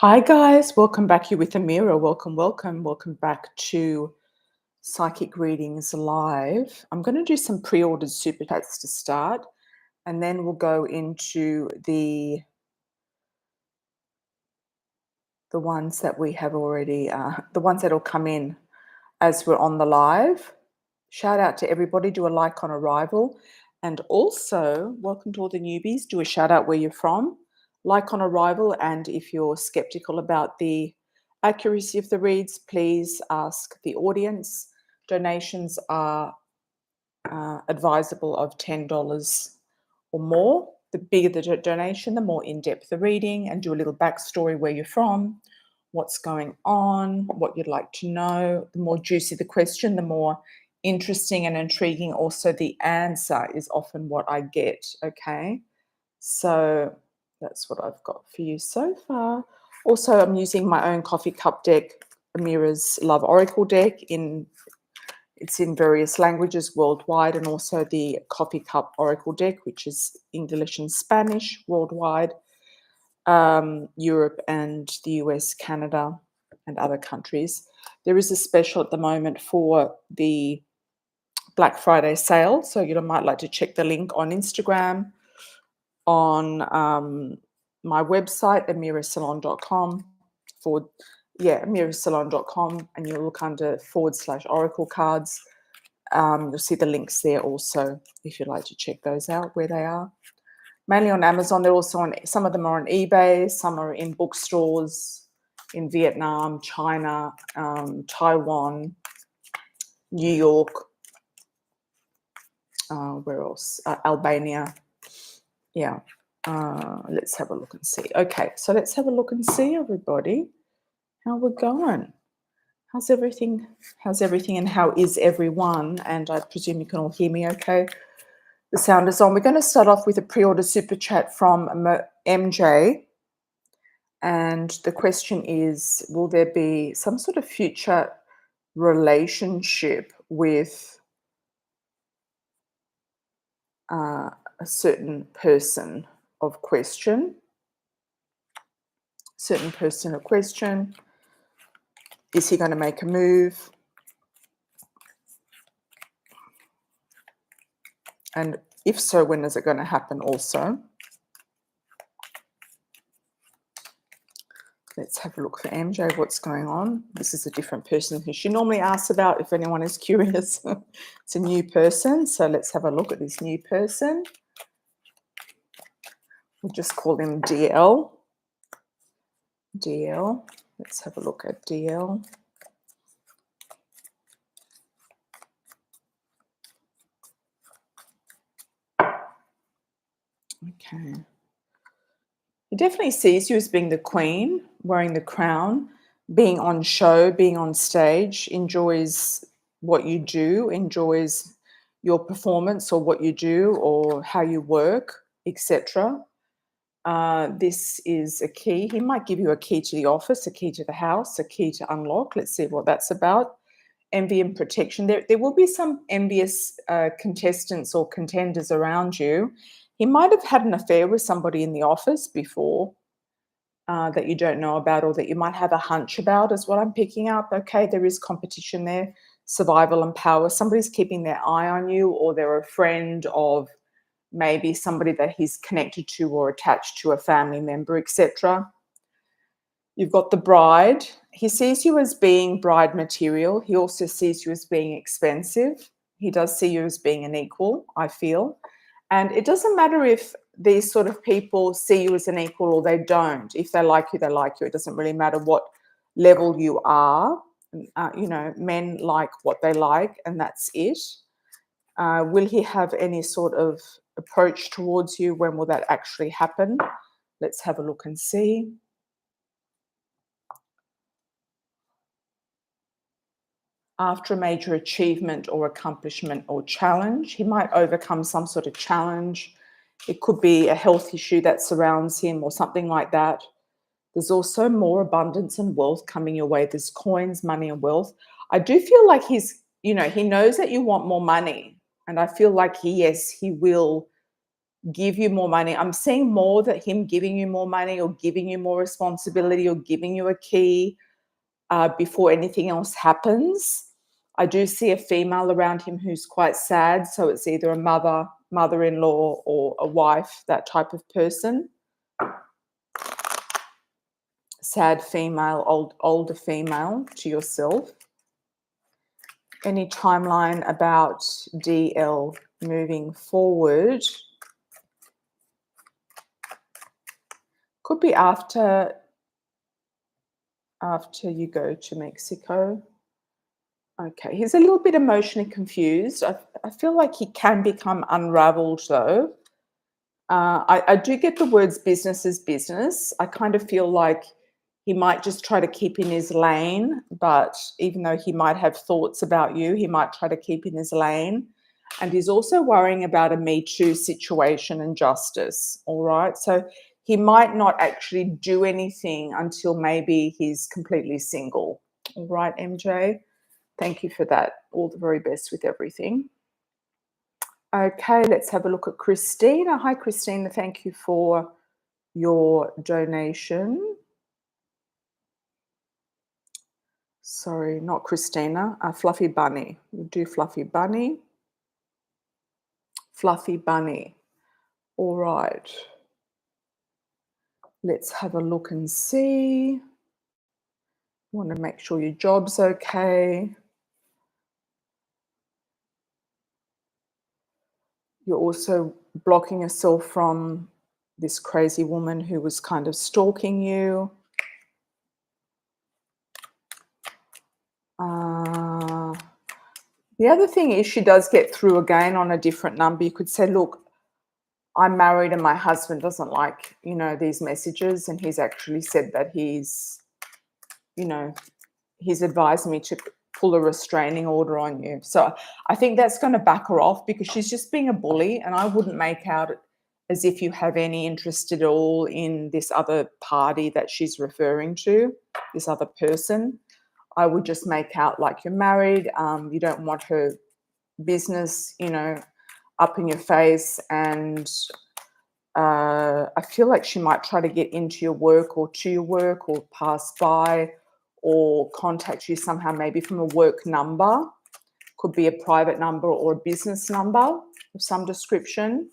Hi guys, welcome back here with Amira. Welcome back to Psychic Readings Live. I'm going to do some pre-ordered super chats to start, and then we'll go into the ones that we have already, the ones that will come in as we're on the live. Shout out to everybody, do a like on arrival, and also welcome to all the newbies. Do a shout out where you're from, like on arrival, and if you're skeptical about the accuracy of the reads, please ask the audience. Donations are advisable of $10 or more. The bigger the donation, the more in-depth the reading, and do a little backstory where you're from, what's going on, what you'd like to know. The more juicy the question, the more interesting and intriguing also the answer is often what I get. Okay, so that's what I've got for you so far. Also, I'm using my own coffee cup deck, AMIRA'S Love Oracle deck. It's in various languages worldwide, and also the coffee cup oracle deck, which is English and Spanish worldwide, Europe and the US, Canada, and other countries. There is a special at the moment for the Black Friday sale, so you might like to check the link on Instagram, on my website, amirasalon.com, amirasalon.com, and you'll look under /oracle cards. You'll see the links there also if you'd like to check those out where they are. Mainly on Amazon. They're also on, some of them are on eBay, some are in bookstores in Vietnam, China, Taiwan, New York, where else? Albania. Yeah. Let's have a look and see. Okay, so let's have a look and see, everybody, how we're going. How's everything? And how is everyone? And I presume you can all hear me okay. The sound is on. We're going to start off with a pre-order super chat from MJ. And the question is, will there be some sort of future relationship with a certain person of question? Certain person of question. Is he going to make a move? And if so, when is it going to happen also? Let's have a look for MJ, what's going on. This is a different person who she normally asks about, if anyone is curious. It's a new person, so let's have a look at this new person. We'll just call him DL. DL. Let's have a look at DL. Okay. He definitely sees you as being the queen, wearing the crown, being on show, being on stage, enjoys what you do, enjoys your performance or what you do or how you work, etc. This is a key. He might give you a key to the office, a key to the house, a key to unlock. Let's see what that's about. Envy and protection. There will be some envious contestants or contenders around you. He might have had an affair with somebody in the office before that you don't know about, or that you might have a hunch about, is what I'm picking up. Okay, there is competition there, survival and power. Somebody's keeping their eye on you, or they're a friend of maybe somebody that he's connected to or attached to, a family member, etc. You've got the bride. He sees you as being bride material. He also sees you as being expensive. He does see you as being an equal, I feel. And it doesn't matter if these sort of people see you as an equal or they don't. If they like you, they like you. It doesn't really matter what level you are. Men like what they like, and that's it. Will he have any sort of approach towards you? When will that actually happen? Let's have a look and see. After a major achievement or accomplishment or challenge, he might overcome some sort of challenge. It could be a health issue that surrounds him or something like that. There's also more abundance and wealth coming your way. There's coins, money, and wealth. I do feel like he knows that you want more money. And I feel like he will give you more money. I'm seeing more that him giving you more money or giving you more responsibility or giving you a key before anything else happens. I do see a female around him who's quite sad. So it's either a mother, mother-in-law, or a wife, that type of person. Sad female, older female to yourself. Any timeline about DL moving forward? Could be after you go to Mexico. Okay, he's a little bit emotionally confused. I feel like he can become unraveled though. I do get the words business is business. I kind of feel like he might just try to keep in his lane, but even though he might have thoughts about you, he might try to keep in his lane. And he's also worrying about a Me Too situation and justice, all right? So he might not actually do anything until maybe he's completely single, all right, MJ? Thank you for that. All the very best with everything. Okay, let's have a look at Christina. Hi, Christina. Thank you for your donation. Sorry, not Christina. Fluffy Bunny. We'll do Fluffy Bunny. Fluffy Bunny. All right. Let's have a look and see. You want to make sure your job's okay. You're also blocking yourself from this crazy woman who was kind of stalking you. The other thing is she does get through again on a different number. You could say, look, I'm married and my husband doesn't like, these messages. And he's actually said that he's advised me to pull a restraining order on you. So I think that's going to back her off because she's just being a bully. And I wouldn't make out as if you have any interest at all in this other party that she's referring to, this other person. I would just make out like you're married. You don't want her business, up in your face. And I feel like she might try to get into your work or to your work or pass by or contact you somehow, maybe from a work number. Could be a private number or a business number of some description.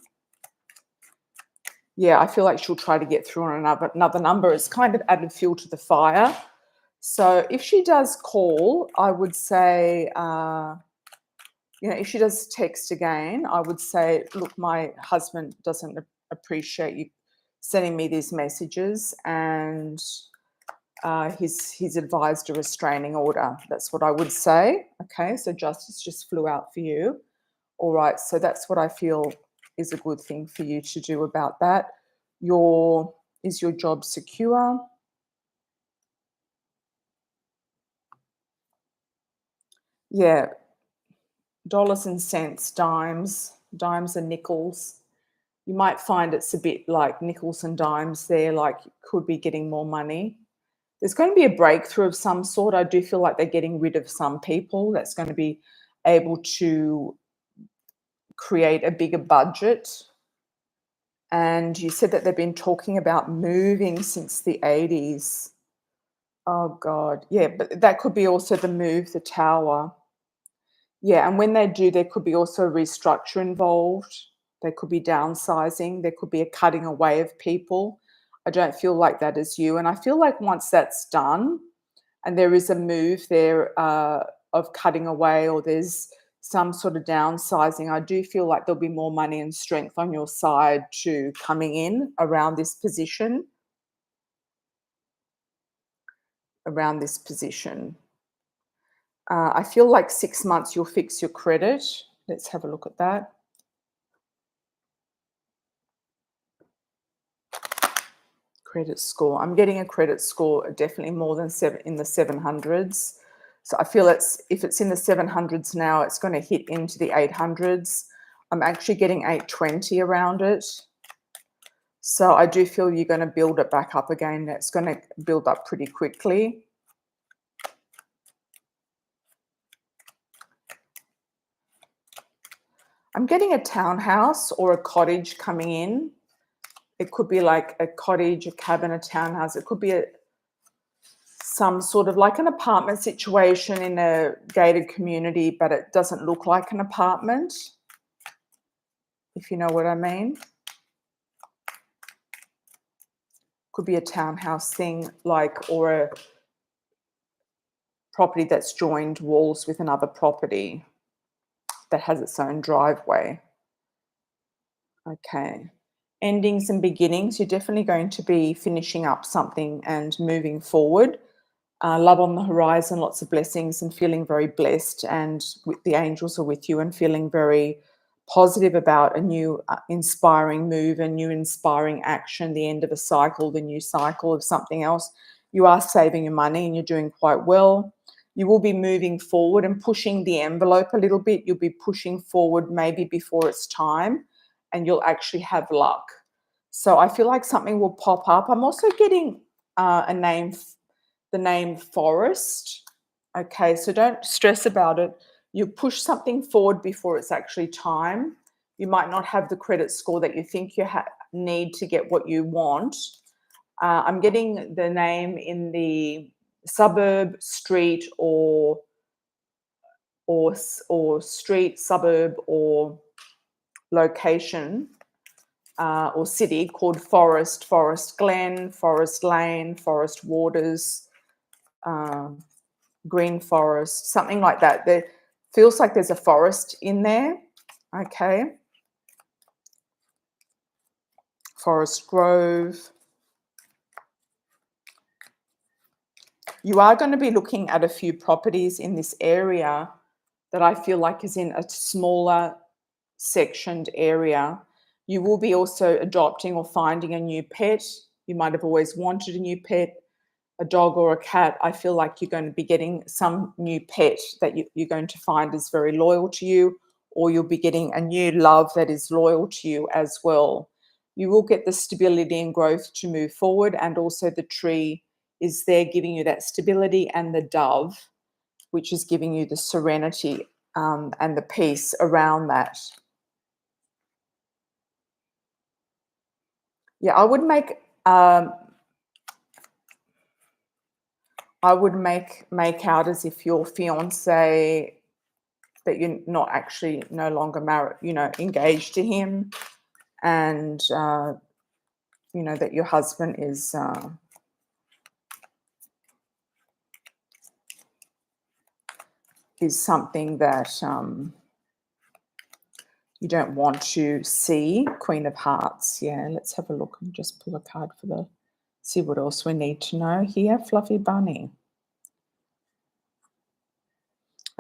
Yeah, I feel like she'll try to get through on another number. It's kind of added fuel to the fire. So if she does call, I would say, if she does text again, I would say, look, my husband doesn't appreciate you sending me these messages and he's advised a restraining order. That's what I would say. Okay, so justice just flew out for you. All right, so that's what I feel is a good thing for you to do about that. Is your job secure? Yeah, dollars and cents, dimes and nickels. You might find it's a bit like nickels and dimes there, like you could be getting more money. There's going to be a breakthrough of some sort. I do feel like they're getting rid of some people that's going to be able to create a bigger budget. And you said that they've been talking about moving since the 80s. Oh, God. Yeah, but that could be also the tower. Yeah, and when they do, there could be also a restructure involved. There could be downsizing. There could be a cutting away of people. I don't feel like that is you. And I feel like once that's done and there is a move there of cutting away or there's some sort of downsizing, I do feel like there'll be more money and strength on your side to coming in around this position. I feel like 6 months you'll fix your credit. Let's have a look at that. Credit score. I'm getting a credit score definitely more than in the 700s. So I feel if it's in the 700s now, it's going to hit into the 800s. I'm actually getting 820 around it. So I do feel you're going to build it back up again. It's going to build up pretty quickly. I'm getting a townhouse or a cottage coming in. It could be like a cottage, a cabin, a townhouse. It could be some sort of like an apartment situation in a gated community, but it doesn't look like an apartment, if you know what I mean. Could be a townhouse thing, like, or a property that's joined walls with another property that has its own driveway. Okay. Endings and beginnings. You're definitely going to be finishing up something and moving forward. Love on the horizon, lots of blessings and feeling very blessed, and the angels are with you and feeling very positive about a new inspiring move, a new inspiring action, the end of a cycle, the new cycle of something else. You are saving your money and you're doing quite well. You will be moving forward and pushing the envelope a little bit. You'll be pushing forward maybe before it's time, and you'll actually have luck. So I feel like something will pop up. I'm also getting a name, the name Forest. Okay, so don't stress about it. You push something forward before it's actually time. You might not have the credit score that you think you need to get what you want. I'm getting the name in the suburb, street, or street, suburb, or location, or city called Forest, Forest Glen, Forest Lane, Forest Waters, Green Forest, something like that. There feels like there's a forest in there. Okay. Forest Grove. You are going to be looking at a few properties in this area that I feel like is in a smaller sectioned area. You will be also adopting or finding a new pet. You might have always wanted a new pet, a dog or a cat. I feel like you're going to be getting some new pet that you're going to find is very loyal to you, or you'll be getting a new love that is loyal to you as well. You will get the stability and growth to move forward, and also the tree is there giving you that stability, and the dove, which is giving you the serenity and the peace around that. Yeah, I would make out as if your fiance, that you're not actually no longer married, engaged to him, and that your husband is something that you don't want to see. Queen of Hearts. Yeah, let's have a look and just pull a card for see what else we need to know here. Fluffy Bunny.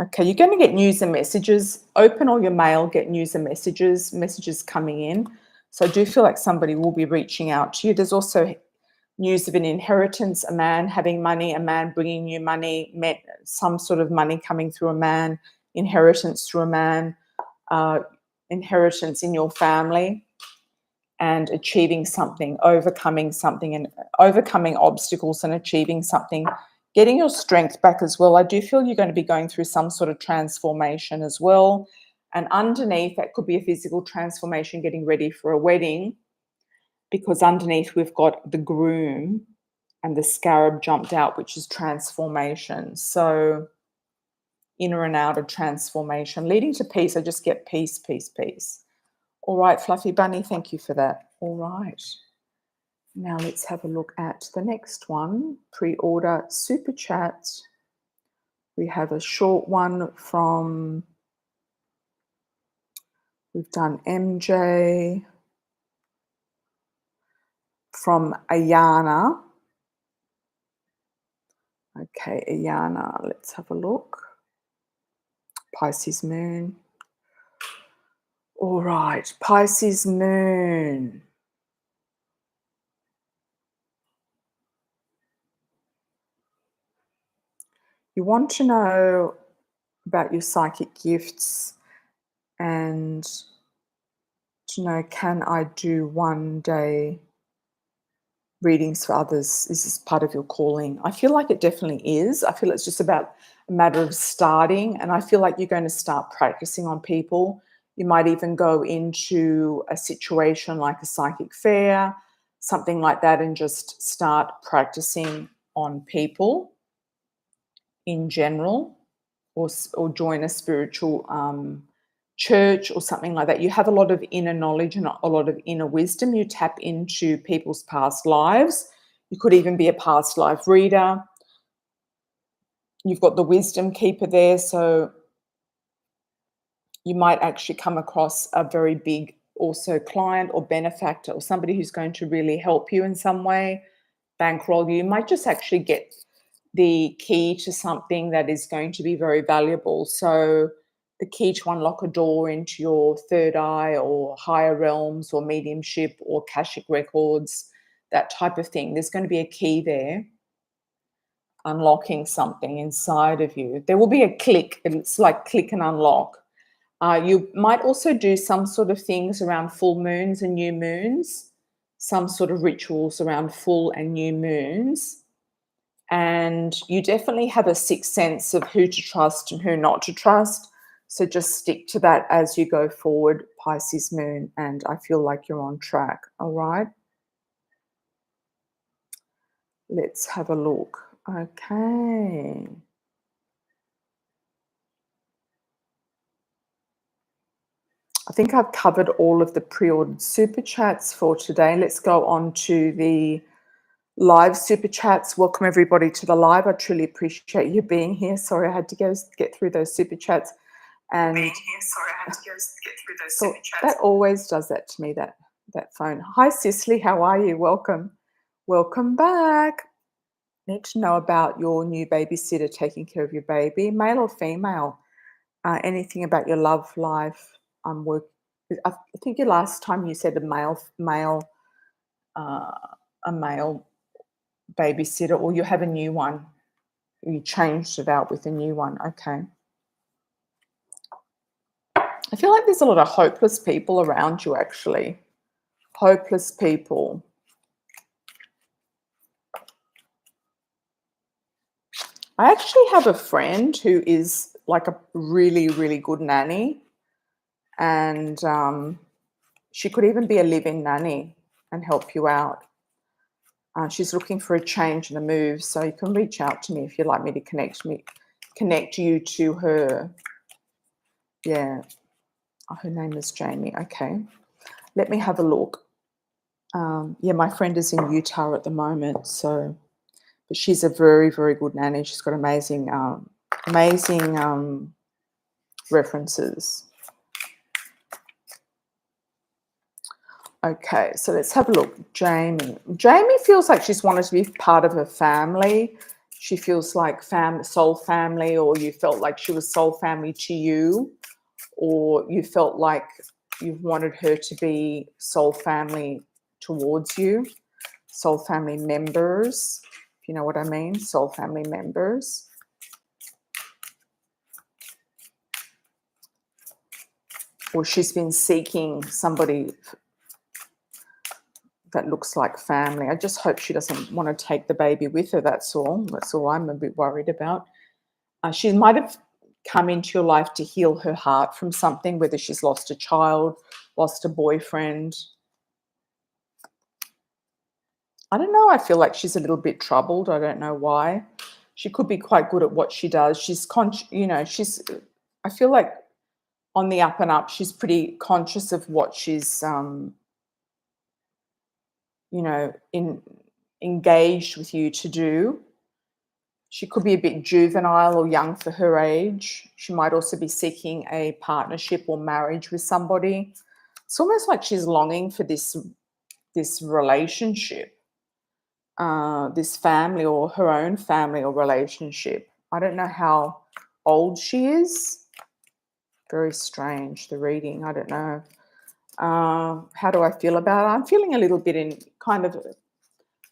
Okay, you're going to get news and messages. Open all your mail, get news and messages coming in. So I do feel like somebody will be reaching out to you. There's also news of an inheritance, a man having money, a man bringing you money, some sort of money coming through a man, inheritance through a man, inheritance in your family, and achieving something, overcoming something, and overcoming obstacles and achieving something. Getting your strength back as well. I do feel you're going to be going through some sort of transformation as well. And underneath, that could be a physical transformation, getting ready for a wedding, because underneath we've got the groom and the scarab jumped out, which is transformation. So inner and outer transformation, leading to peace. I just get peace, peace, peace. All right, Fluffy Bunny, thank you for that. All right. Now let's have a look at the next one, pre-order super chat. We have a short one from, we've done MJ, from Ayana. Okay, Ayana, let's have a look. Pisces moon. All right, Pisces moon. You want to know about your psychic gifts and to know, can I do one day readings for others? Is this part of your calling? I feel like it definitely is. I feel it's just about a matter of starting, and I feel like you're going to start practicing on people. You might even go into a situation like a psychic fair, something like that, and just start practicing on people in general, or join a spiritual church or something like that. You have a lot of inner knowledge and a lot of inner wisdom. You tap into people's past lives. You could even be a past life reader. You've got the wisdom keeper there, so you might actually come across a very big also client or benefactor, or somebody who's going to really help you in some way, bankroll you. You might just actually get the key to something that is going to be very valuable. So the key to unlock a door into your third eye or higher realms or mediumship or Akashic records, that type of thing. There's going to be a key there, unlocking something inside of you. There will be a click. It's like click and unlock. You might also do some sort of things around full moons and new moons, some sort of rituals around full and new moons. And you definitely have a sixth sense of who to trust and who not to trust. So just stick to that as you go forward, Pisces moon, and I feel like you're on track. All right. Let's have a look. Okay. I think I've covered all of the pre-ordered super chats for today. Let's go on to the live super chats. Welcome everybody to the live. I truly appreciate you being here. Sorry, I had to get through those super chats. And that always does that to me, that phone. Hi Cicely, how are you? Welcome back. Need to know about your new babysitter taking care of your baby, male or female. Anything about your love life. I think your last time you said a male babysitter, or you have a new one. You changed it out with a new one. Okay. I feel like there's a lot of hopeless people around you, actually. Hopeless people. I actually have a friend who is like a really, really good nanny. And she could even be a live-in nanny and help you out. She's looking for a change and a move, so you can reach out to me if you'd like me to connect you to her. Yeah. Oh, her name is Jamie. Okay. Let me have a look. Yeah, my friend is in Utah at the moment, but she's a very, very good nanny. She's got amazing references. Okay, so let's have a look. Jamie feels like she's wanted to be part of her family. She feels like soul family, or you felt like she was soul family to you, or you felt like you wanted her to be soul family towards you. Soul family members, if you know what I mean, soul family members. Or she's been seeking somebody that looks like family. I just hope she doesn't want to take the baby with her. That's all I'm a bit worried about. She might have come into your life to heal her heart from something, whether she's lost a child, lost a boyfriend. I don't know. I feel like she's a little bit troubled. I don't know why. She could be quite good at what she does. I feel like on the up and up, she's pretty conscious of what she's, engaged with you to do. She could be a bit juvenile or young for her age. She might also be seeking a partnership or marriage with somebody. It's almost like she's longing for this relationship, this family, or her own family or relationship. I don't know how old she is. Very strange, the reading. I don't know. How do I feel about her? I'm feeling a little bit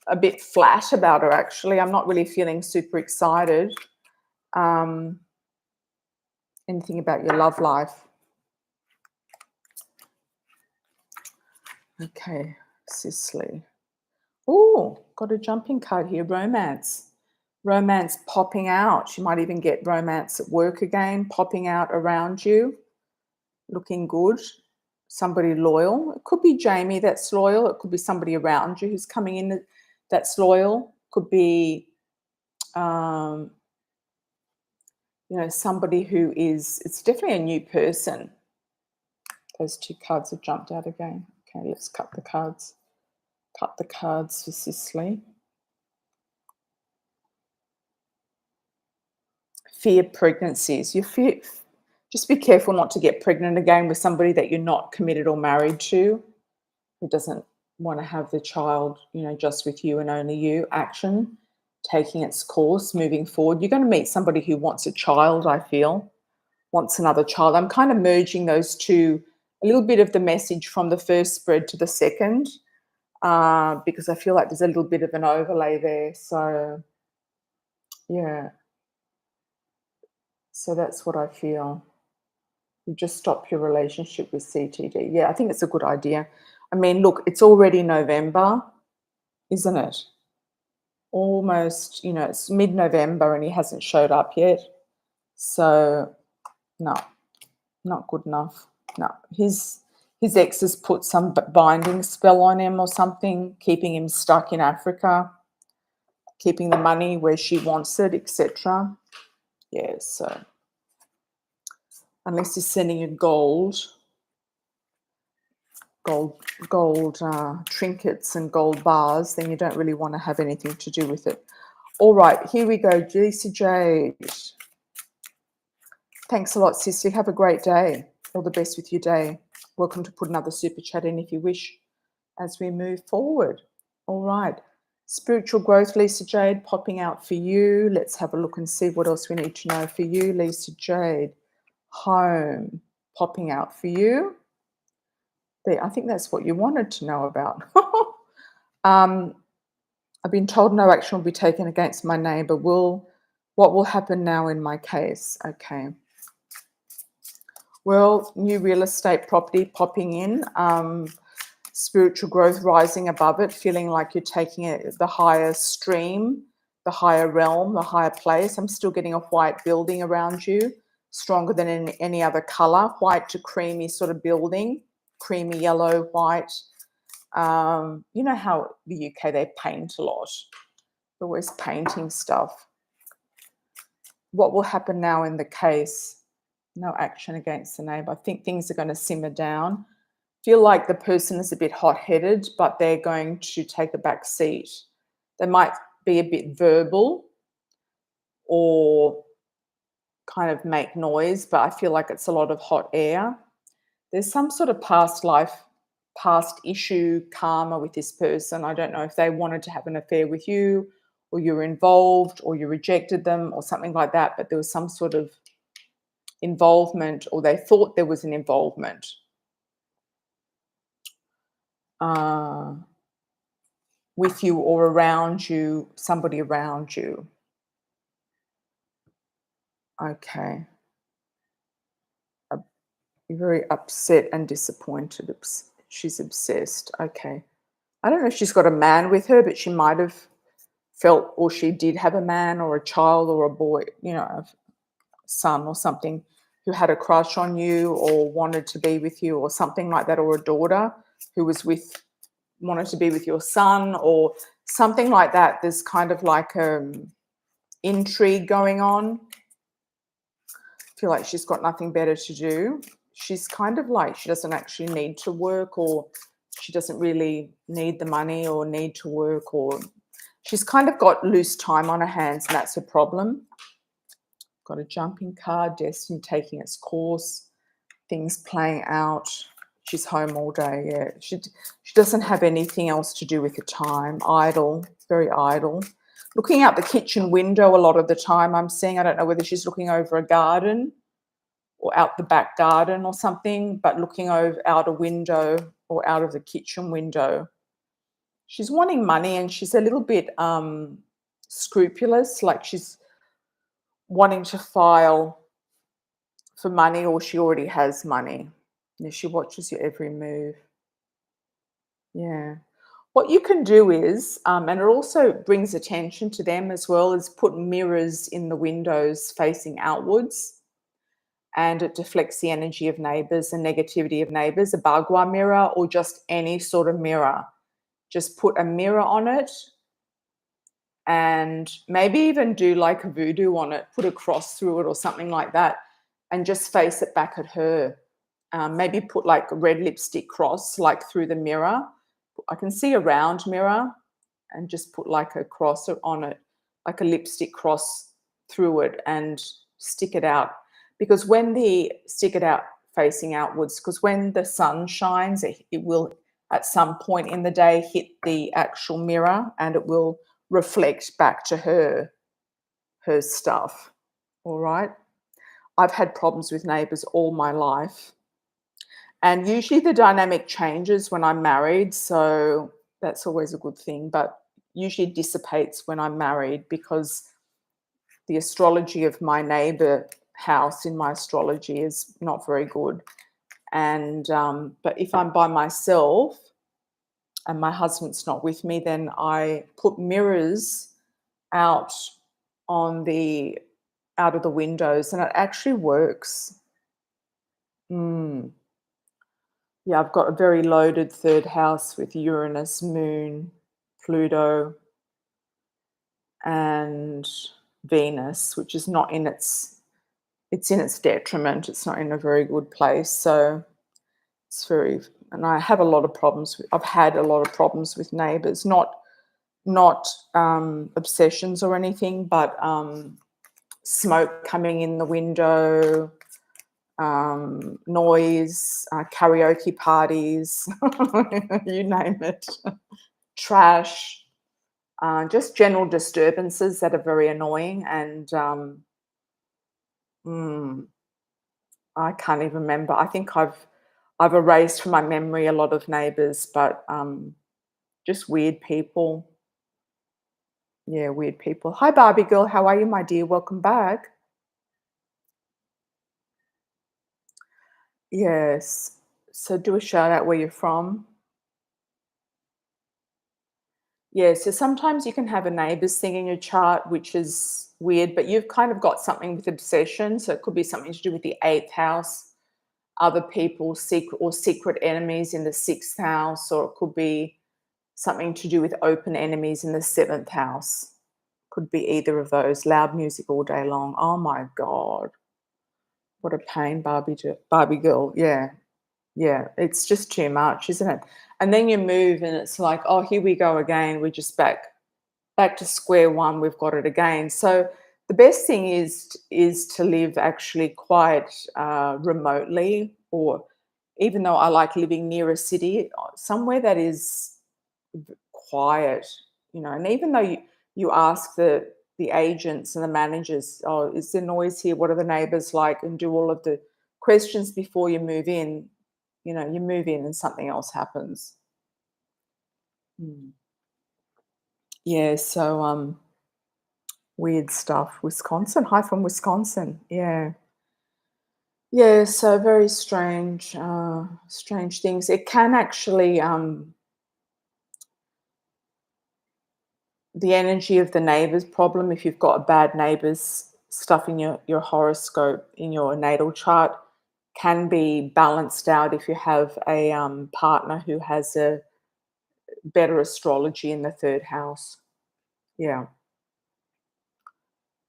a bit flat about her, actually. I'm not really feeling super excited. Anything about your love life? Okay, Cicely. Oh, got a jumping card here, romance. Romance popping out. You might even get romance at work again, popping out around you. looking good, somebody loyal. It could be Jamie that's loyal. It could be somebody around you who's coming in that's loyal. Could be, um, somebody who is, it's definitely a new person. Those two cards have jumped out again. Okay, let's cut the cards. Cut the cards for Sicily. Fear pregnancies. Just be careful not to get pregnant again with somebody that you're not committed or married to, who doesn't want to have the child, just with you and only you. Action, taking its course, moving forward. You're going to meet somebody who wants a child, I feel, wants another child. I'm kind of merging those two, a little bit of the message from the first spread to the second, because I feel like there's a little bit of an overlay there. So, yeah. So that's what I feel. You just stop your relationship with CTD. Yeah, I think it's a good idea. I mean, look, it's already November, isn't it? Almost, it's mid-November and he hasn't showed up yet. So, no, not good enough. No, his ex has put some binding spell on him or something, keeping him stuck in Africa, keeping the money where she wants it, etc. Yeah, so unless he's sending you gold trinkets and gold bars, then you don't really want to have anything to do with it. All right, here we go. Lisa Jade. Thanks a lot, Sissy. Have a great day. All the best with your day. Welcome to put another super chat in if you wish as we move forward. All right. Spiritual growth, Lisa Jade, popping out for you. Let's have a look and see what else we need to know for you, Lisa Jade. Home, popping out for you. There, I think that's what you wanted to know about. I've been told no action will be taken against my neighbour. What will happen now in my case? Okay. Well, new real estate property popping in. Spiritual growth rising above it, feeling like you're taking it the higher stream, the higher realm, the higher place. I'm still getting a white building around you, stronger than in any other colour. White to creamy sort of building, creamy yellow, white. You know how the UK, they paint a lot. They're always painting stuff. What will happen now in the case? No action against the neighbour. I think things are going to simmer down. Feel like the person is a bit hot-headed, but they're going to take a back seat. They might be a bit verbal or kind of make noise, but I feel like it's a lot of hot air. There's some sort of past life, past issue, karma with this person. I don't know if they wanted to have an affair with you, or you were involved, or you rejected them, or something like that, but there was some sort of involvement, or they thought there was an involvement. With you or around you, somebody around you. Okay. You're very upset and disappointed. She's obsessed. Okay. I don't know if she's got a man with her, but she might have felt, or she did have a man or a child or a boy, a son or something, who had a crush on you or wanted to be with you or something like that, or a daughter who wanted to be with your son or something like that. There's kind of like intrigue going on. I feel like she's got nothing better to do. She's kind of like she doesn't actually need to work, or she doesn't really need the money or need to work, or she's kind of got loose time on her hands, and that's a problem. Got a jumping card, destiny taking its course, things playing out. She's home all day, yeah. She doesn't have anything else to do with her time. Idle, very idle. Looking out the kitchen window a lot of the time, I'm seeing. I don't know whether she's looking over a garden or out the back garden or something, but looking out a window or out of the kitchen window. She's wanting money, and she's a little bit scrupulous, like she's wanting to file for money, or she already has money. She watches your every move. Yeah. What you can do is, and it also brings attention to them as well, is put mirrors in the windows facing outwards. and it deflects the energy of neighbors and negativity of neighbors, a bagua mirror or just any sort of mirror. Just put a mirror on it and maybe even do like a voodoo on it, put a cross through it or something like that, and just face it back at her. Maybe put like a red lipstick cross like through the mirror. I can see a round mirror, and just put like a cross on it, like a lipstick cross through it, and stick it out. Because when the stick it out facing outwards, because when the sun shines, it will at some point in the day hit the actual mirror and it will reflect back to her stuff. All right. I've had problems with neighbors all my life. And usually the dynamic changes when I'm married, so that's always a good thing, but usually dissipates when I'm married because the astrology of my neighbor house in my astrology is not very good. And but if I'm by myself and my husband's not with me, then I put mirrors out on the out of the windows, and it actually works. Yeah, I've got a very loaded third house with Uranus, Moon, Pluto, and Venus, which is not in it's in its detriment. It's not in a very good place. So it's very, and I have a lot of problems. I've had a lot of problems with neighbours, not obsessions or anything, but smoke coming in the window, noise, karaoke parties, you name it, trash, just general disturbances that are very annoying. And I can't even remember. I think I've erased from my memory a lot of neighbours, but just weird people. Yeah, weird people. Hi, Barbie girl. How are you, my dear? Welcome back. Yes. So do a shout out where you're from. Yeah, so sometimes you can have a neighbours thing in your chart, which is weird, but you've kind of got something with obsession. So it could be something to do with the eighth house, other people, secret enemies in the sixth house, or it could be something to do with open enemies in the seventh house. Could be either of those. Loud music all day long. Oh my God. What a pain, Barbie girl. Yeah. Yeah. It's just too much, isn't it? And then you move and it's like, oh, here we go again. We're just back to square one. We've got it again. So the best thing is to live actually quite remotely, or even though I like living near a city, somewhere that is quiet, and even though you ask the agents and the managers, oh, is there noise here? What are the neighbors like? And do all of the questions before you move in. You move in and something else happens. Mm. Yeah, so weird stuff. Wisconsin. Hi from Wisconsin. Yeah. Yeah, so very strange, strange things. It can actually the energy of the neighbours problem, if you've got a bad neighbours stuff in your horoscope in your natal chart, can be balanced out if you have a partner who has a better astrology in the third house. Yeah,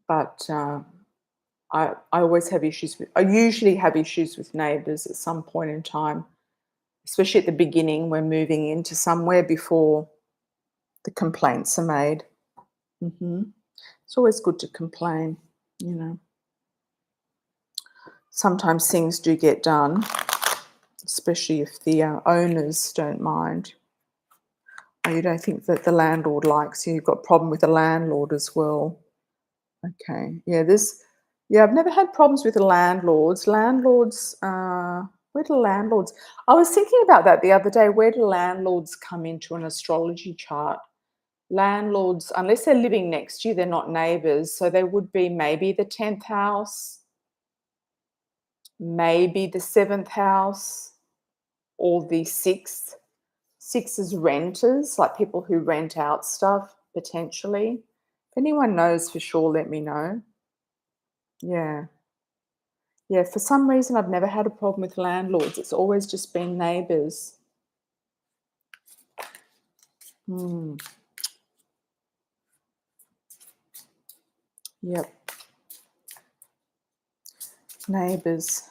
but I always have issues with. I usually have issues with neighbours at some point in time, especially at the beginning when moving into somewhere before the complaints are made. It's always good to complain, you know. Sometimes things do get done, especially if the owners don't mind. Oh, you don't think that the landlord likes you. You've got a problem with the landlord as well. Okay. Yeah, I've never had problems with the landlords. Where do landlords? I was thinking about that the other day. Where do landlords come into an astrology chart? Landlords, unless they're living next to you, they're not neighbors. So they would be maybe the 10th house, maybe the 7th house, or the 6th. 6 is renters, like people who rent out stuff, potentially. If anyone knows for sure, let me know. Yeah. Yeah, for some reason, I've never had a problem with landlords. It's always just been neighbours. Hmm. Yep. Neighbours.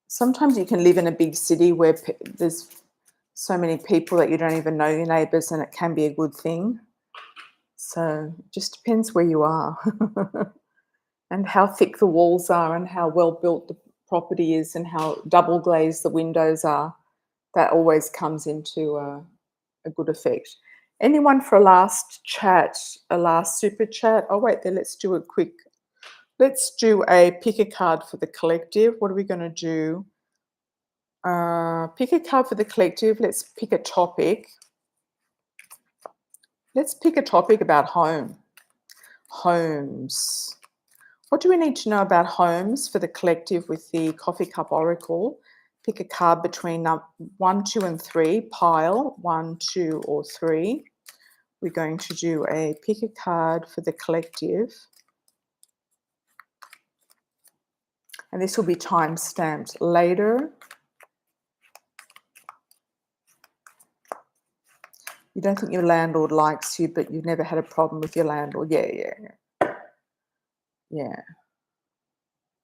Sometimes you can live in a big city where there's so many people that you don't even know your neighbours, and it can be a good thing. So it just depends where you are and how thick the walls are and how well built the property is and how double glazed the windows are. That always comes into a good effect. Anyone for a last chat, a last super chat? Oh, wait there, let's do a quick, let's do a pick a card for the collective. What are we going to do? Pick a card for the collective. Let's pick a topic. Let's pick a topic about home. Homes. What do we need to know about homes for the collective with the Coffee Cup Oracle? Pick a card between 1, 2, and 3. Pile 1, 2, or 3. We're going to do a pick a card for the collective. And this will be time stamped later. You don't think your landlord likes you, but you've never had a problem with your landlord. Yeah.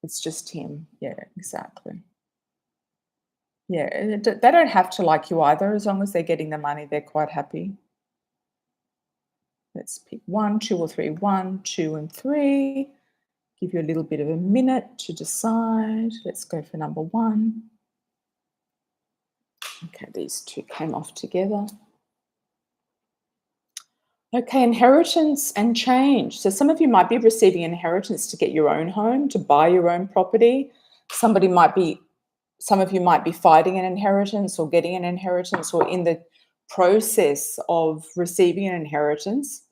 It's just him. Yeah, exactly. Yeah, they don't have to like you either. As long as they're getting the money, they're quite happy. Let's pick 1, 2, or 3. 1, 2, and 3. Give you a little bit of a minute to decide. Let's go for number 1. Okay, these two came off together. Okay, inheritance and change. So some of you might be receiving inheritance to get your own home, to buy your own property. Some of you might be fighting an inheritance or getting an inheritance or in the process of receiving an inheritance,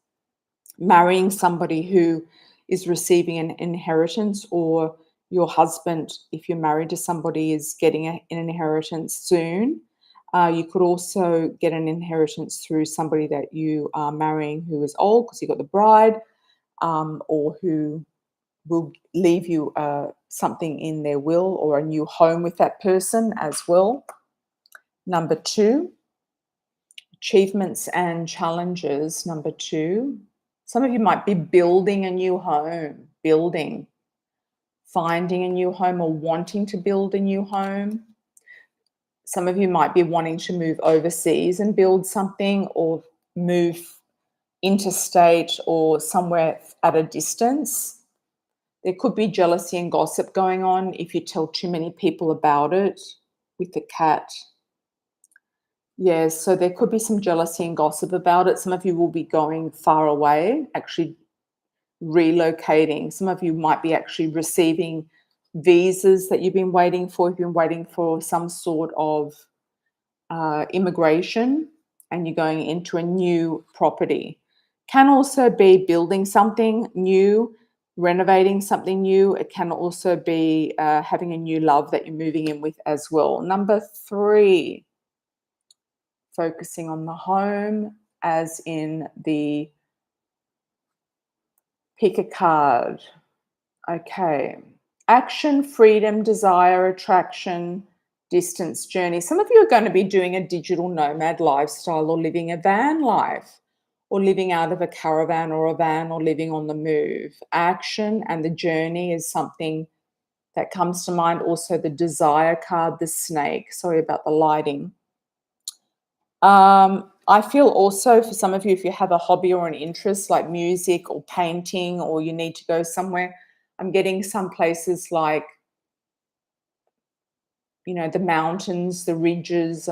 marrying somebody who is receiving an inheritance, or your husband, if you're married to somebody, is getting an inheritance soon. You could also get an inheritance through somebody that you are marrying who is old because you've got the bride, or who will leave you something in their will or a new home with that person as well. Number 2, achievements and challenges. Number 2, some of you might be building a new home, finding a new home or wanting to build a new home. Some of you might be wanting to move overseas and build something, or move interstate or somewhere at a distance. There could be jealousy and gossip going on if you tell too many people about it with the cat. Yeah, so there could be some jealousy and gossip about it. Some of you will be going far away, actually relocating. Some of you might be actually receiving visas that you've been waiting for. You've been waiting for some sort of immigration, and you're going into a new property. Can also be building something new, renovating something new. It can also be having a new love that you're moving in with as well. Number 3, focusing on the home, as in the pick a card. Okay. Action, freedom, desire, attraction, distance, journey. Some of you are going to be doing a digital nomad lifestyle, or living a van life, or living out of a caravan or a van, or living on the move. Action and the journey is something that comes to mind. Also the desire card, the snake. Sorry about the lighting. I feel also for some of you, if you have a hobby or an interest like music or painting, or you need to go somewhere, I'm getting some places like, the mountains, the ridges.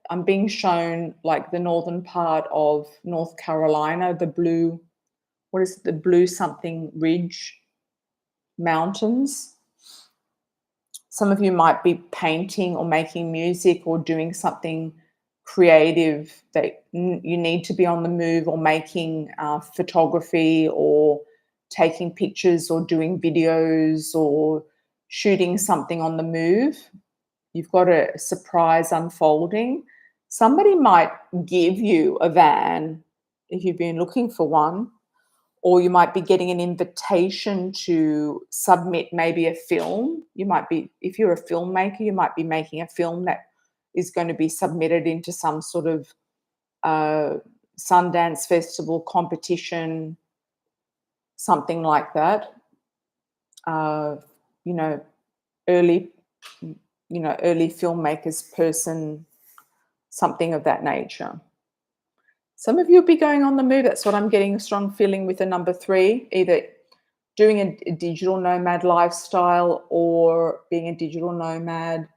I'm being shown like the northern part of North Carolina, the blue, what is it, the blue something ridge mountains. Some of you might be painting or making music or doing something creative that you need to be on the move, or making photography, or taking pictures, or doing videos, or shooting something on the move. You've got a surprise unfolding. Somebody might give you a van if you've been looking for one, or you might be getting an invitation to submit maybe a film. You might be, if you're a filmmaker, you might be making a film that is going to be submitted into some sort of Sundance Festival competition, something like that. You know, early, early filmmakers person, something of that nature. Some of you will be going on the move. That's what I'm getting a strong feeling with the number 3, either doing a digital nomad lifestyle or being a digital nomad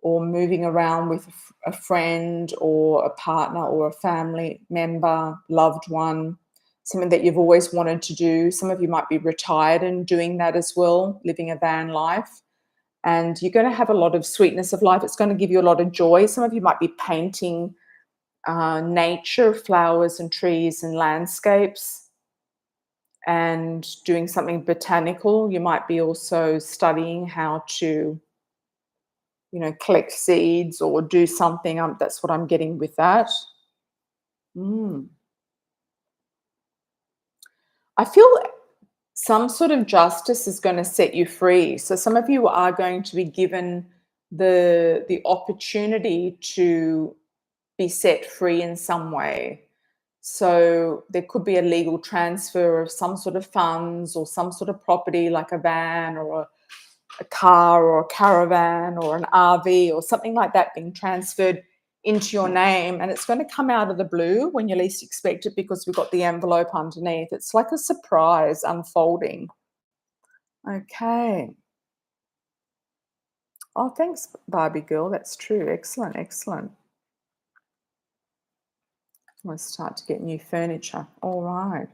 or moving around with a friend or a partner or a family member, loved one, something that you've always wanted to do. Some of you might be retired and doing that as well, living a van life. And you're going to have a lot of sweetness of life. It's going to give you a lot of joy. Some of you might be painting nature, flowers and trees and landscapes, and doing something botanical. You might be also studying how to, collect seeds or do something. That's what I'm getting with that. I feel some sort of justice is going to set you free. So some of you are going to be given the opportunity to be set free in some way. So there could be a legal transfer of some sort of funds or some sort of property, like a van or a car or a caravan or an RV or something like that, being transferred into your name. And it's going to come out of the blue when you least expect it, because we've got the envelope underneath. It's like a surprise unfolding. Okay. Oh, thanks, Barbie girl. That's true. Excellent, excellent. I'm going to start to get new furniture. All right.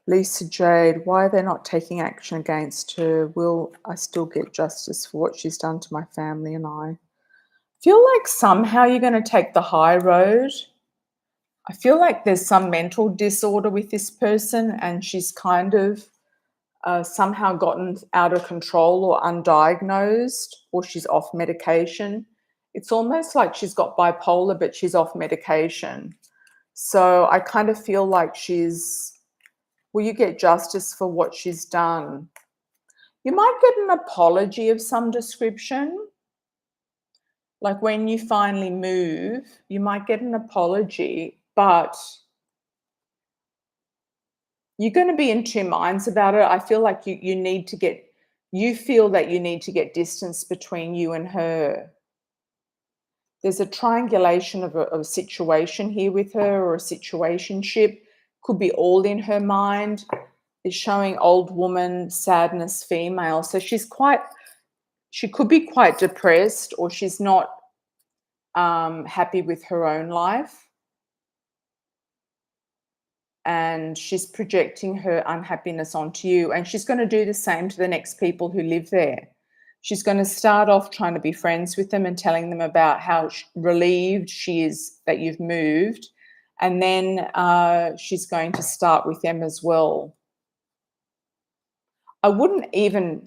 Lisa Jade, why are they not taking action against her? Will I still get justice for what she's done to my family and I? Feel like somehow you're going to take the high road. I feel like there's some mental disorder with this person, and she's kind of somehow gotten out of control or undiagnosed, or she's off medication. It's almost like she's got bipolar, but she's off medication. So I kind of feel like will you get justice for what she's done? You might get an apology of some description. Like when you finally move, you might get an apology, but you're going to be in two minds about it. I feel like you feel that you need to get distance between you and her. There's a triangulation of a situation here with her, or a situationship. Could be all in her mind. Is showing old woman, sadness, female. So she could be quite depressed, or she's not happy with her own life. And she's projecting her unhappiness onto you. And she's going to do the same to the next people who live there. She's going to start off trying to be friends with them and telling them about how relieved she is that you've moved. And then she's going to start with them as well. I wouldn't even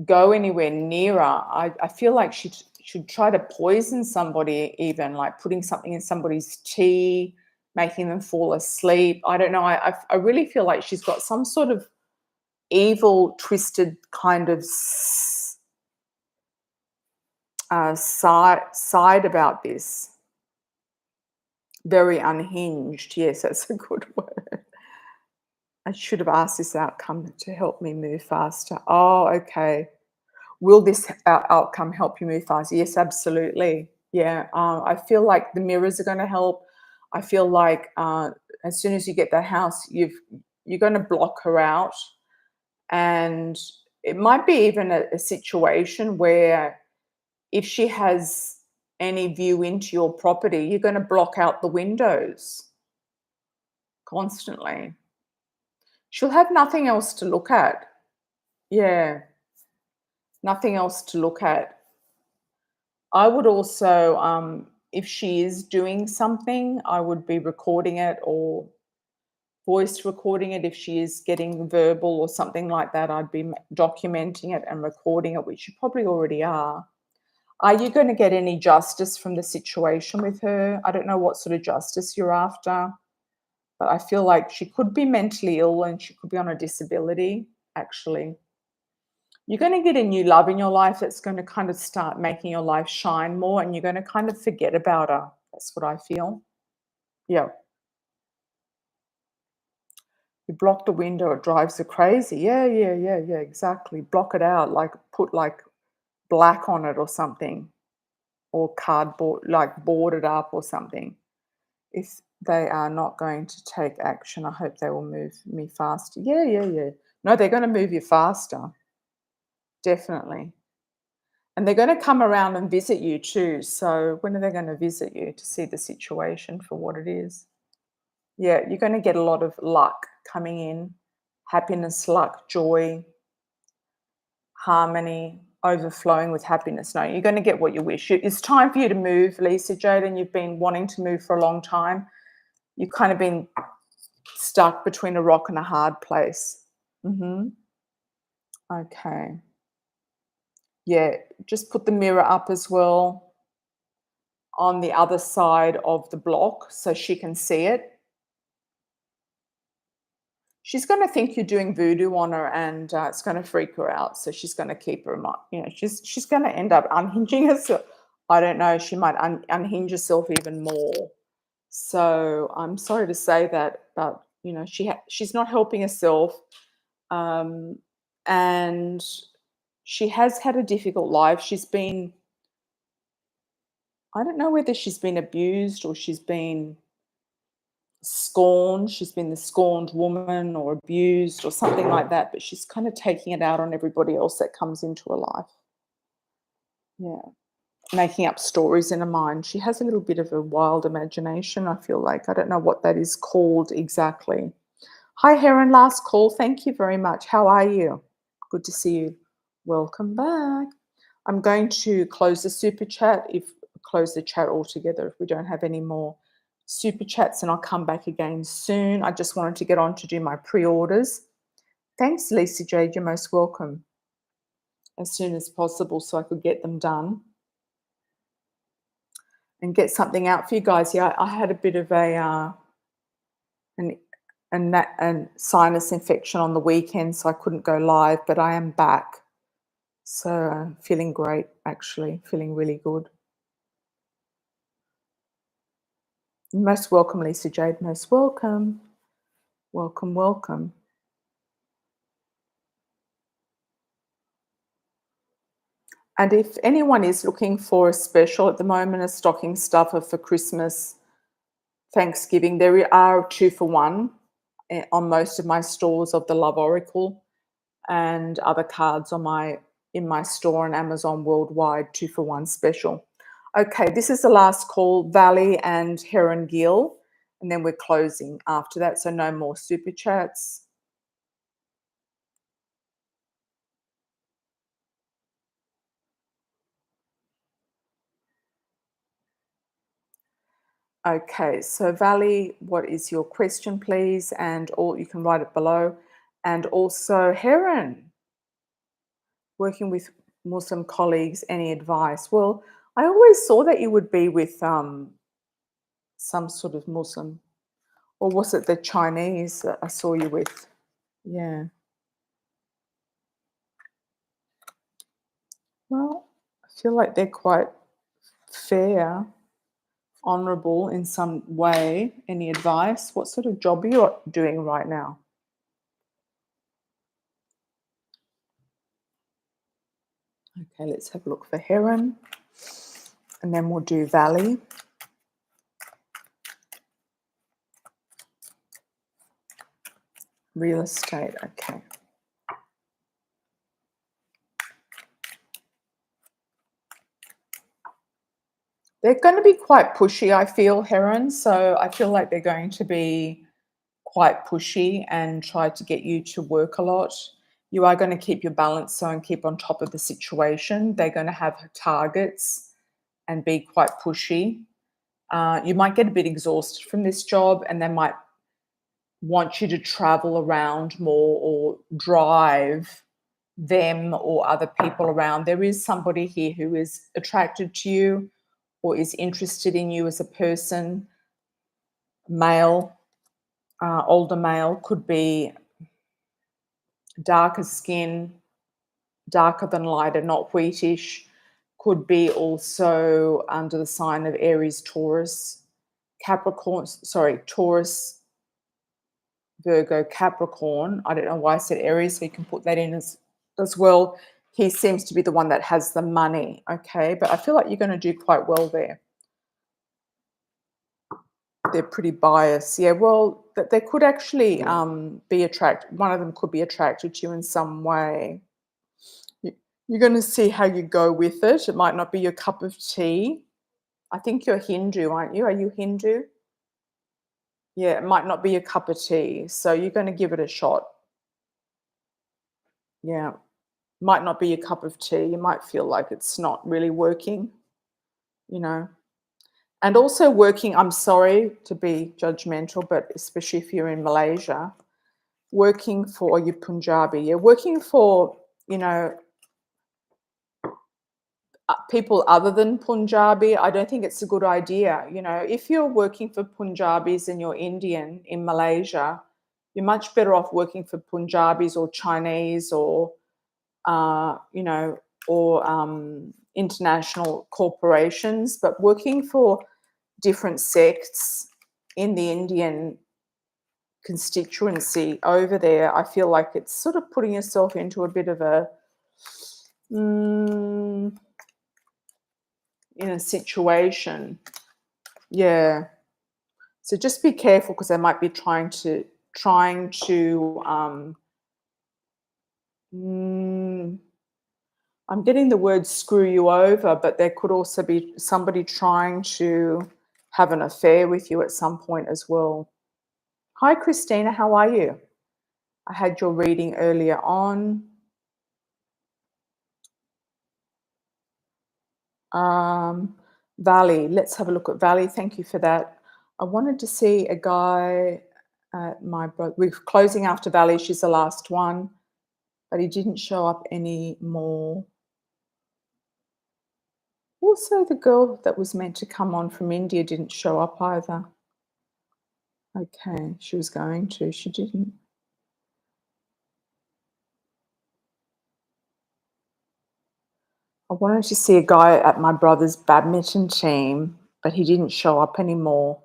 go anywhere near her. I feel like she should try to poison somebody, even like putting something in somebody's tea, making them fall asleep. I don't know. I really feel like she's got some sort of evil, twisted kind of side about this. Very unhinged. Yes, that's a good word. I should have asked this outcome to help me move faster. Oh, okay. Will this outcome help you move faster? Yes, absolutely. Yeah. I feel like the mirrors are going to help. I feel like as soon as you get the house, you're going to block her out. And it might be even a situation where if she has any view into your property, you're going to block out the windows constantly. She'll have nothing else to look at. Yeah. Nothing else to look at. I would also, if she is doing something, I would be recording it or voice recording it. If she is getting verbal or something like that, I'd be documenting it and recording it, which you probably already are. Are you going to get any justice from the situation with her? I don't know what sort of justice you're after, but I feel like she could be mentally ill and she could be on a disability, actually. You're going to get a new love in your life that's going to kind of start making your life shine more, and you're going to kind of forget about her. That's what I feel. Yeah. You block the window, it drives her crazy. Yeah, yeah, yeah, yeah, exactly. Block it out, like put like black on it or something, or cardboard, like board it up or something. If they are not going to take action, I hope they will move me faster. Yeah, yeah, yeah. No, they're going to move you faster, definitely. And they're going to come around and visit you too. So when are they going to visit you to see the situation for what it is? Yeah, you're going to get a lot of luck coming in, happiness, luck, joy, harmony, overflowing with happiness. No, you're going to get what you wish. It's time for you to move, Lisa Jade, and you've been wanting to move for a long time. You've kind of been stuck between a rock and a hard place. Okay. Yeah, just put the mirror up as well on the other side of the block so she can see it. She's going to think you're doing voodoo on her, and it's going to freak her out. So she's going to keep her, she's going to end up unhinging herself. I don't know. She might unhinge herself even more. So I'm sorry to say that, but she's not helping herself, and she has had a difficult life. I don't know whether she's been abused or she's been scorned. She's been the scorned woman or abused or something like that, but she's kind of taking it out on everybody else that comes into her life. Yeah. Making up stories in her mind. She has a little bit of a wild imagination, I feel like. I don't know what that is called exactly. Hi, Heron. Last call. Thank you very much. How are you? Good to see you. Welcome back. I'm going to close the super chat, close the chat altogether if we don't have any more super chats, and I'll come back again soon. I just wanted to get on to do my pre-orders. Thanks, Lisa Jade. You're most welcome. As soon as possible so I could get them done and get something out for you guys. Yeah, I had a bit of a sinus infection on the weekend, so I couldn't go live, but I am back. So feeling great, actually, feeling really good. You're most welcome, Lisa Jade, most welcome. Welcome, welcome. And if anyone is looking for a special at the moment, a stocking stuffer for Christmas, Thanksgiving, there are 2 for 1 on most of my stores of the Love Oracle, and other cards in my store on Amazon worldwide, 2 for 1 special. Okay, this is the last call, Valley and Heron Gill, and then we're closing after that, so no more super chats. Okay, so Valley, what is your question, please? And you can write it below. And also Heron, working with Muslim colleagues, any advice? Well, I always saw that you would be with some sort of Muslim, or was it the Chinese that I saw you with? Yeah. Well, I feel like they're quite fair, honourable in some way. Any advice? What sort of job are you doing right now? Okay, let's have a look for Heron, and then we'll do Valley. Real estate, okay. They're going to be quite pushy, I feel, Heron. So I feel like they're going to be quite pushy and try to get you to work a lot. You are going to keep your balance so and keep on top of the situation. They're going to have targets and be quite pushy. You might get a bit exhausted from this job, and they might want you to travel around more or drive them or other people around. There is somebody here who is attracted to you or is interested in you as a person. Male, older male, could be darker skin, darker than lighter, not wheatish. Could be also under the sign of Aries, Taurus, Capricorn, Taurus, Virgo, Capricorn. I don't know why I said Aries, so you can put that in as well. He seems to be the one that has the money, okay? But I feel like you're going to do quite well there. They're pretty biased. Yeah, well, they could actually be attracted. One of them could be attracted to you in some way. You're going to see how you go with it. It might not be your cup of tea. I think you're Hindu, aren't you? Are you Hindu? Yeah, it might not be your cup of tea. So you're going to give it a shot. Yeah, might not be your cup of tea. You might feel like it's not really working, you know. And also working, I'm sorry to be judgmental, but especially if you're in Malaysia, working for your Punjabi, you're working for, you know, people other than Punjabi, I don't think it's a good idea. You know, if you're working for Punjabis and you're Indian in Malaysia, you're much better off working for Punjabis or Chinese or, you know, or international corporations. But working for different sects in the Indian constituency over there, I feel like it's sort of putting yourself into a bit of a in a situation. Yeah. So just be careful because they might be trying to I'm getting the word screw you over, but there could also be somebody trying to have an affair with you at some point as well. Hi, Christina, how are you? I had your reading earlier on. Valley, let's have a look at Valley. Thank you for that. I wanted to see a guy at my brother. We're closing after Valley. She's the last one, but he didn't show up anymore. Also, the girl that was meant to come on from India didn't show up either. Okay, she was going to. She didn't. I wanted to see a guy at my brother's badminton team, but he didn't show up anymore.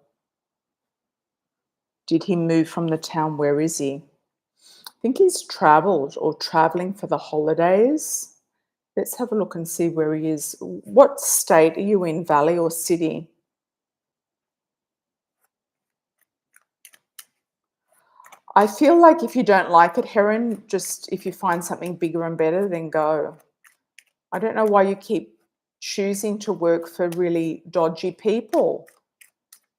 Did he move from the town? Where is he? I think he's travelled or travelling for the holidays. Let's have a look and see where he is. What state are you in, Valley or city? I feel like if you don't like it, Heron, just if you find something bigger and better, then go. I don't know why you keep choosing to work for really dodgy people,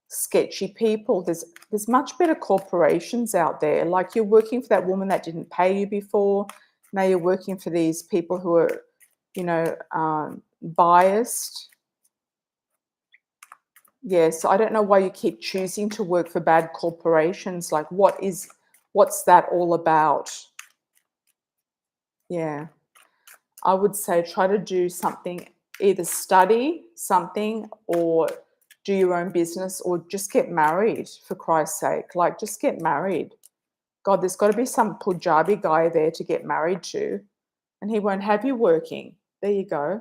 sketchy people. There's much better corporations out there. Like you're working for that woman that didn't pay you before. Now you're working for these people who are, you know, biased. Yes, I don't know why you keep choosing to work for bad corporations. Like what's that all about? Yeah. I would say try to do something, either study something or do your own business or just get married, for Christ's sake. Like, just get married. God, there's got to be some Punjabi guy there to get married to, and he won't have you working. There you go.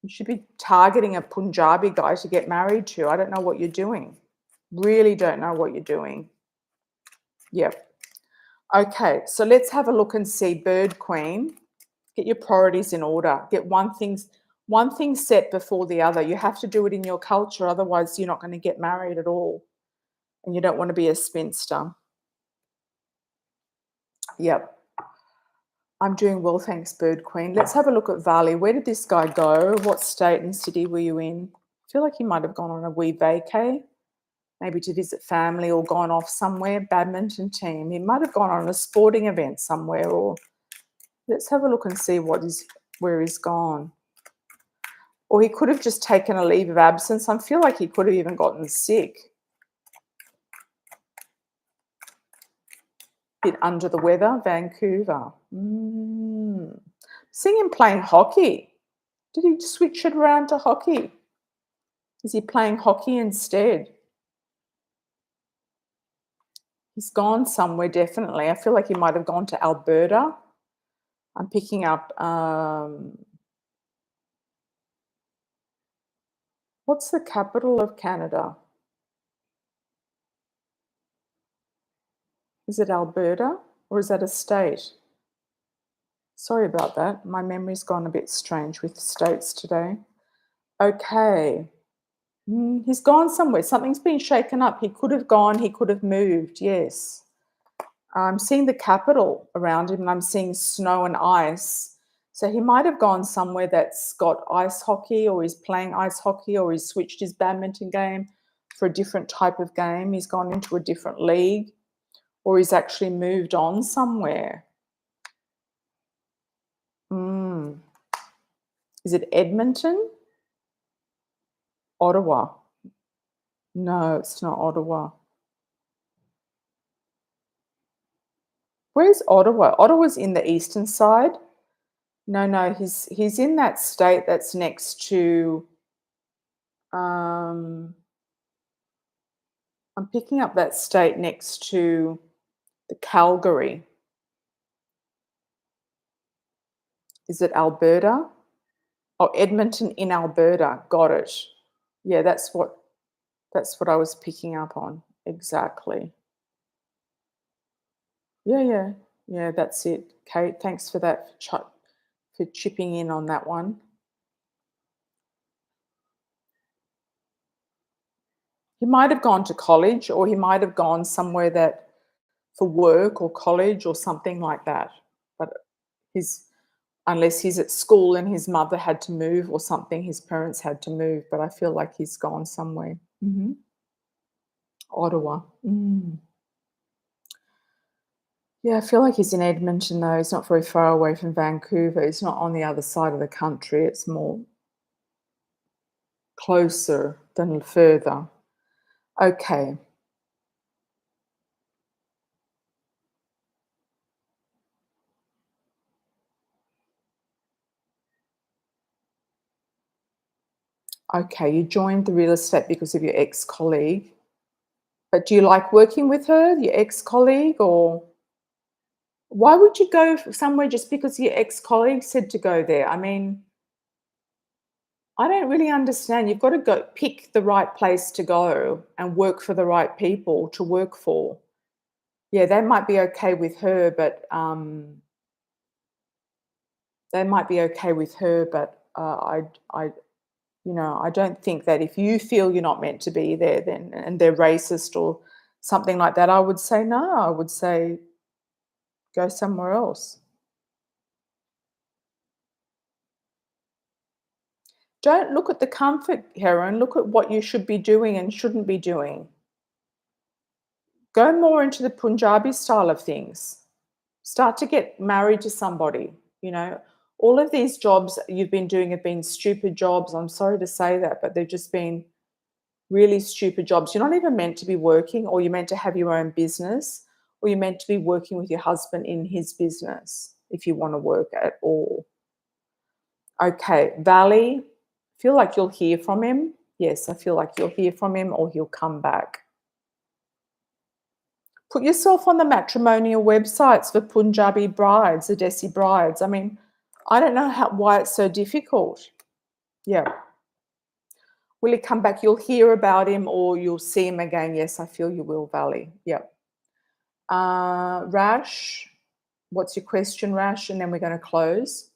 You should be targeting a Punjabi guy to get married to. I don't know what you're doing. Really don't know what you're doing. Yep. Okay, so let's have a look and see Bird Queen. Get your priorities in order. Get one thing set before the other. You have to do it in your culture, otherwise you're not going to get married at all. And you don't want to be a spinster. Yep. I'm doing well, thanks, Bird Queen. Let's have a look at Valley. Where did this guy go? What state and city were you in? I feel like he might have gone on a wee vacay, maybe to visit family or gone off somewhere. Badminton team. He might have gone on a sporting event somewhere. Or let's have a look and see where he's gone. Or he could have just taken a leave of absence. I feel like he could have even gotten sick. Bit under the weather, Vancouver. Seeing him playing hockey. Did he switch it around to hockey? Is he playing hockey instead? He's gone somewhere, definitely. I feel like he might have gone to Alberta. I'm picking up, what's the capital of Canada? Is it Alberta or is that a state? Sorry about that. My memory's gone a bit strange with states today. Okay. He's gone somewhere. Something's been shaken up. He could have gone, he could have moved, yes. I'm seeing the capital around him and I'm seeing snow and ice. So he might have gone somewhere that's got ice hockey, or he's playing ice hockey, or he's switched his badminton game for a different type of game. He's gone into a different league, or he's actually moved on somewhere. Is it Edmonton? Ottawa? No, it's not Ottawa. Where's Ottawa? Ottawa's in the eastern side. No, he's in that state that's next to, I'm picking up that state next to the Calgary. Is it Alberta? Oh, Edmonton in Alberta. Got it. Yeah, that's what I was picking up on. Exactly. Yeah, that's it. Kate, thanks for that, for chipping in on that one. He might have gone to college, or he might have gone somewhere that for work or college or something like that. But unless he's at school and his mother had to move or something, his parents had to move. But I feel like he's gone somewhere. Ottawa. Yeah, I feel like he's in Edmonton, though. He's not very far away from Vancouver. He's not on the other side of the country. It's more closer than further. Okay. Okay, you joined the real estate because of your ex-colleague. But do you like working with her, your ex-colleague, or why would you go somewhere just because your ex-colleague said to go there? I mean, I don't really understand. You've got to go pick the right place to go and work for the right people to work for. Yeah, they might be okay with her, but I don't think that if you feel you're not meant to be there, then and they're racist or something like that, I would say no. I would say go somewhere else. Don't look at the comfort, Heron. Look at what you should be doing and shouldn't be doing. Go more into the Punjabi style of things. Start to get married to somebody. All of these jobs you've been doing have been stupid jobs. I'm sorry to say that, but they've just been really stupid jobs. You're not even meant to be working, or you're meant to have your own business, or you're meant to be working with your husband in his business if you want to work at all. Okay, Valley, feel like you'll hear from him. Yes, I feel like you'll hear from him, or he'll come back. Put yourself on the matrimonial websites for Punjabi brides, the Desi brides. I mean, I don't know why it's so difficult. Yeah. Will he come back? You'll hear about him or you'll see him again. Yes, I feel you will, Valley. Yep. Rash, what's your question, Rash? And then we're going to close.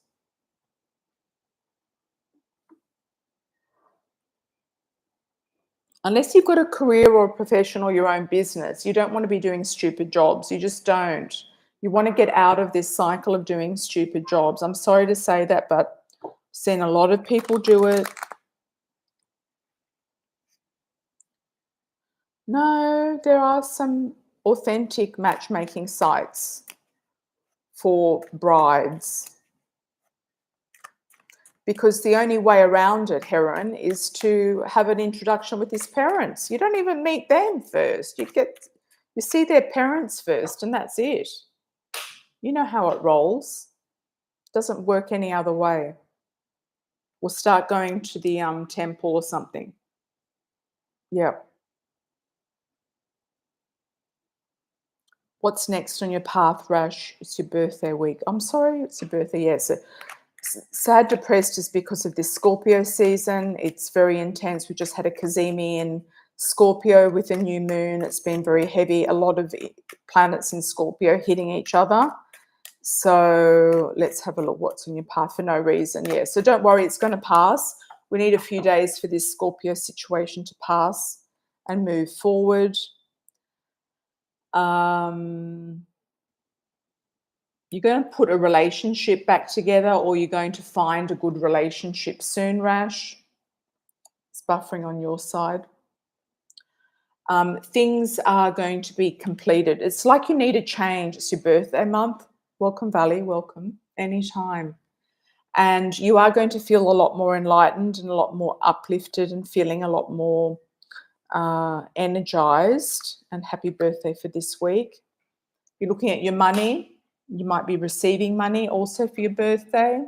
Unless you've got a career or a profession or your own business, you don't want to be doing stupid jobs. You just don't. You want to get out of this cycle of doing stupid jobs. I'm sorry to say that, but I've seen a lot of people do it. No, there are some authentic matchmaking sites for brides, because the only way around it, Heron, is to have an introduction with his parents. You don't even meet them first. You see their parents first, and that's it. You know how it rolls. Doesn't work any other way. Or start going to the temple or something. Yeah. What's next on your path, Rash? It's your birthday week. I'm sorry, it's your birthday. Yes. Sad, depressed is because of this Scorpio season. It's very intense. We just had a Kazemi in Scorpio with a new moon. It's been very heavy. A lot of planets in Scorpio hitting each other. So let's have a look what's on your path for no reason. Yeah, so don't worry, it's going to pass. We need a few days for this Scorpio situation to pass and move forward. You're going to put a relationship back together, or you're going to find a good relationship soon, Rash. It's buffering on your side. Things are going to be completed. It's like you need a change. It's your birthday month. Welcome, Valley. Welcome. Anytime. And you are going to feel a lot more enlightened and a lot more uplifted and feeling a lot more energized. And happy birthday for this week. You're looking at your money. You might be receiving money also for your birthday,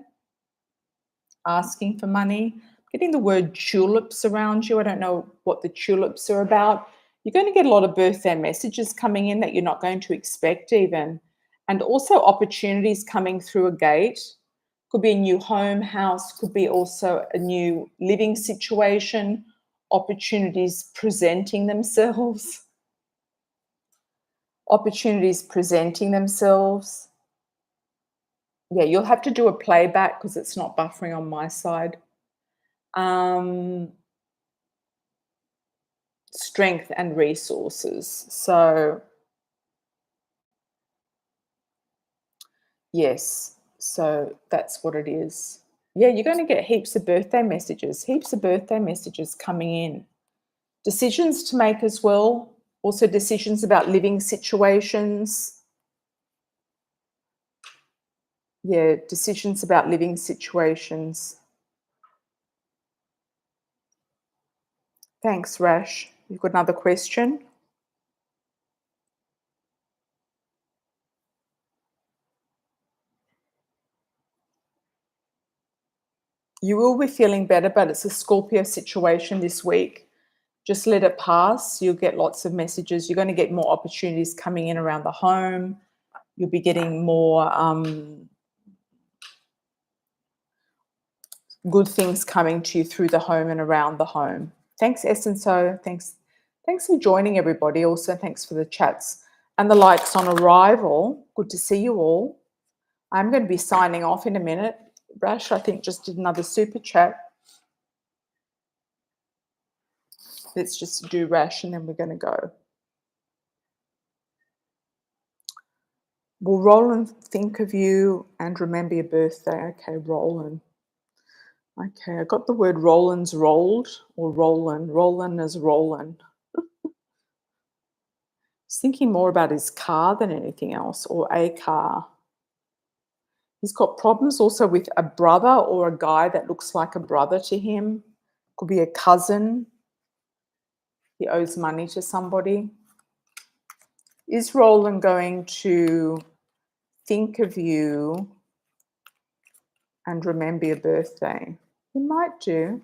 asking for money. Getting the word tulips around you. I don't know what the tulips are about. You're going to get a lot of birthday messages coming in that you're not going to expect even. And also opportunities coming through a gate. Could be a new home, house, could be also a new living situation, opportunities presenting themselves. Opportunities presenting themselves. Yeah, you'll have to do a playback because it's not buffering on my side. Strength and resources. So, yes, so that's what it is. Yeah, you're going to get heaps of birthday messages coming in. Decisions to make as well. Also decisions about living situations. Yeah, decisions about living situations. Thanks, Rash. You've got another question? You will be feeling better, but it's a Scorpio situation this week. Just let it pass. You'll get lots of messages. You're going to get more opportunities coming in around the home. You'll be getting more good things coming to you through the home and around the home. Thanks, Essenso. Thanks for joining, everybody. Also, thanks for the chats and the likes on arrival. Good to see you all. I'm going to be signing off in a minute. Rash, I think, just did another super chat. Let's just do Rash and then we're going to go. Will Roland think of you and remember your birthday? Okay, Roland. Okay, I got the word Roland's rolled or Roland. Roland as Roland. He's thinking more about his car than anything else, or a car. He's got problems also with a brother or a guy that looks like a brother to him. Could be a cousin. He owes money to somebody. Is Roland going to think of you and remember your birthday? He might do.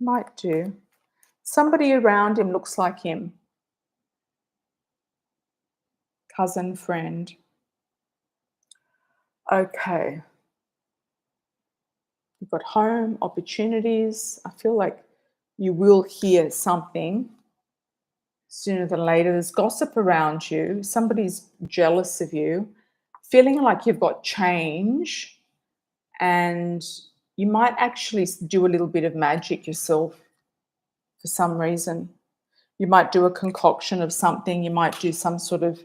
Might do. Somebody around him looks like him. Cousin, friend. Okay. You've got home, opportunities. I feel like you will hear something sooner than later. There's gossip around you. Somebody's jealous of you. Feeling like you've got change, and you might actually do a little bit of magic yourself for some reason. You might do a concoction of something. You might do some sort of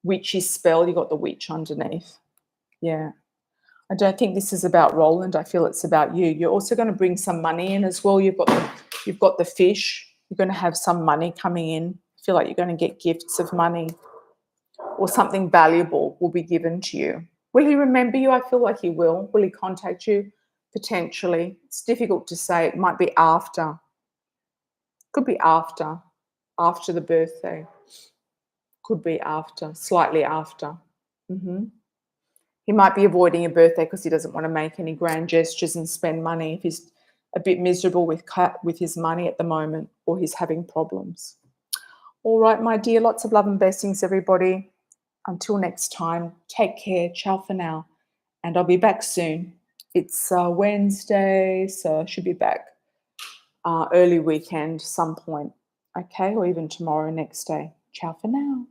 witchy spell. You got the witch underneath. Yeah. I don't think this is about Roland. I feel it's about you. You're also going to bring some money in as well. You've got the fish. You're going to have some money coming in. I feel like you're going to get gifts of money, or something valuable will be given to you. Will he remember you? I feel like he will. Will he contact you? Potentially. It's difficult to say. It might be after. Could be after the birthday. Could be after, slightly after. Mhm. He might be avoiding a birthday because he doesn't want to make any grand gestures and spend money if he's a bit miserable with his money at the moment, or he's having problems. All right, my dear, lots of love and blessings, everybody. Until next time, take care. Ciao for now. And I'll be back soon. It's Wednesday, so I should be back early weekend some point. Okay, or even tomorrow, next day. Ciao for now.